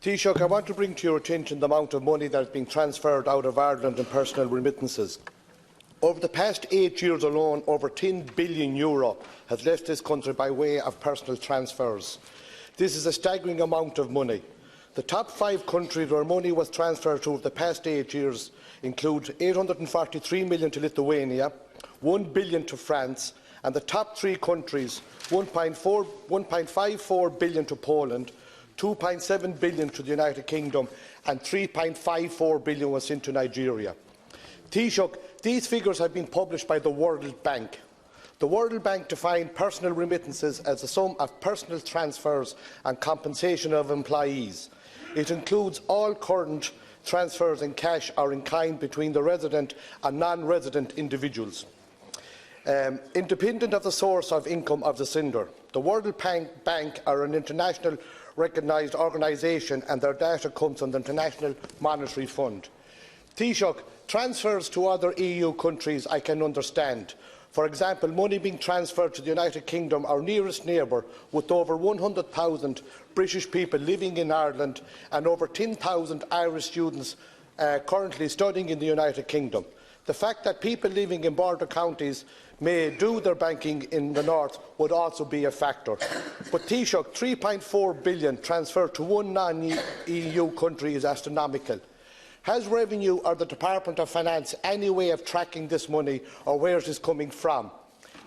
Taoiseach, I want to bring to your attention the amount of money that is being transferred out of Ireland in personal remittances. Over the past 8 years alone, over €10 billion has left this country by way of personal transfers. This is a staggering amount of money. The top 5 countries where money was transferred to over the past 8 years include €843 million to Lithuania, €1 billion to France, and the top 3 countries €1.54 billion to Poland, €2.7 billion to the United Kingdom, and €3.54 billion was sent to Nigeria. Taoiseach, these figures have been published by the World Bank. The World Bank defined personal remittances as a sum of personal transfers and compensation of employees. It includes all current transfers in cash or in kind between the resident and non-resident individuals, independent of the source of income of the sender. The World Bank are an international recognised organisation, and their data comes from the International Monetary Fund. Taoiseach, transfers to other EU countries I can understand. For example, money being transferred to the United Kingdom, our nearest neighbour, with over 100,000 British people living in Ireland and over 10,000 Irish students currently studying in the United Kingdom. The fact that people living in border counties may do their banking in the north would also be a factor. But Taoiseach, €3.4 billion transferred to one non-EU country is astronomical. Has Revenue or the Department of Finance any way of tracking this money, or where it is coming from?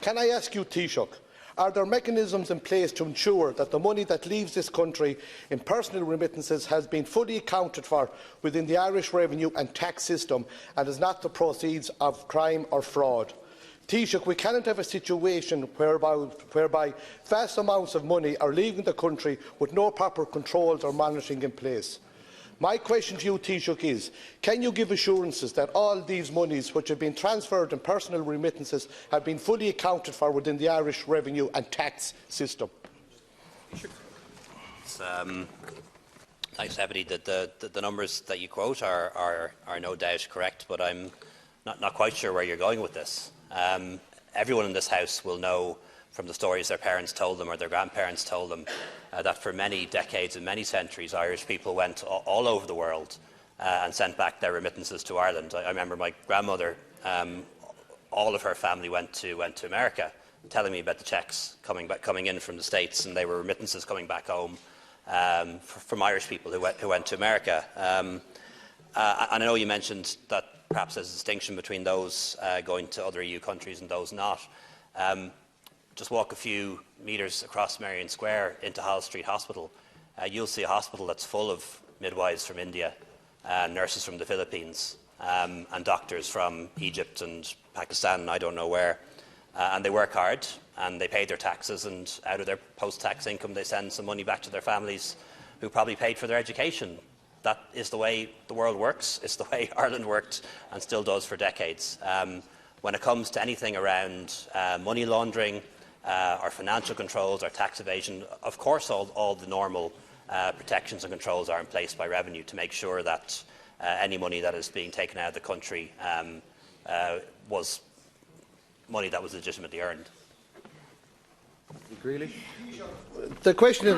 Can I ask you, Taoiseach, are there mechanisms in place to ensure that the money that leaves this country in personal remittances has been fully accounted for within the Irish revenue and tax system and is not the proceeds of crime or fraud? Taoiseach, we cannot have a situation whereby vast amounts of money are leaving the country with no proper controls or monitoring in place. My question to you, Taoiseach, is can you give assurances that all these monies which have been transferred in personal remittances have been fully accounted for within the Irish revenue and tax system? Thanks, Deputy. The numbers that you quote are no doubt correct, but I'm not quite sure where you're going with this. Everyone in this House will know from the stories their parents told them or their grandparents told them that for many decades and many centuries Irish people went all over the world and sent back their remittances to Ireland. I remember my grandmother, all of her family went to America, telling me about the cheques coming in from the States, and they were remittances coming back home from Irish people who went to America. And I know you mentioned that perhaps there's a distinction between those going to other EU countries and those not. Just walk a few metres across Merrion Square into Hall Street Hospital. You'll see a hospital that's full of midwives from India, nurses from the Philippines, and doctors from Egypt and Pakistan and I don't know where. And they work hard and they pay their taxes, and out of their post-tax income they send some money back to their families who probably paid for their education. That is the way the world works. It's the way Ireland worked and still does for decades. When it comes to anything around money laundering, our financial controls, our tax evasion, of course all the normal protections and controls are in place by Revenue to make sure that any money that is being taken out of the country was money that was legitimately earned. Grealish. The question is,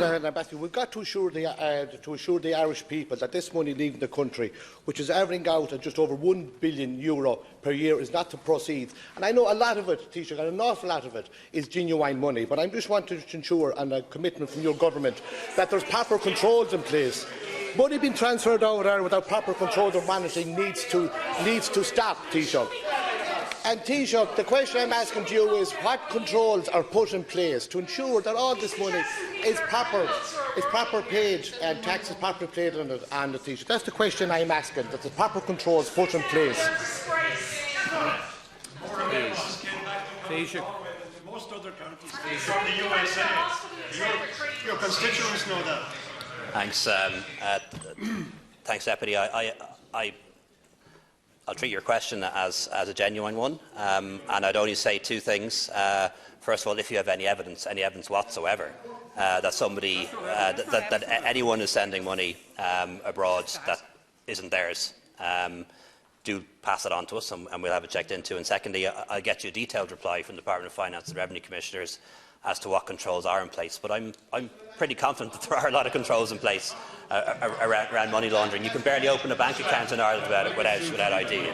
we've got to assure the Irish people that this money leaving the country, which is averaging out at just over €1 billion per year, is not to proceed. And I know a lot of it, Taoiseach, and an awful lot of it is genuine money, but I just want to ensure, and a commitment from your government, that there's proper controls in place. Money being transferred out of Ireland without proper controls or monitoring needs to stop, Taoiseach. And Taoiseach, the question I'm asking to you is what controls are put in place to ensure that all this money is proper paid and tax is properly paid on the Taoiseach. That's the question I'm asking, that the proper controls put in place. Taoiseach. Most other countries from the USA. Your constituents know that. Thanks, thanks, Deputy. I'll treat your question as a genuine one, and I'd only say two things. First of all, if you have any evidence whatsoever, that somebody, that anyone is sending money abroad that isn't theirs, do pass it on to us, and we'll have it checked into. And secondly, I'll get you a detailed reply from the Department of Finance and Revenue Commissioners as to what controls are in place. But I'm pretty confident that there are a lot of controls in place around money laundering. You can barely open a bank account in Ireland without ID.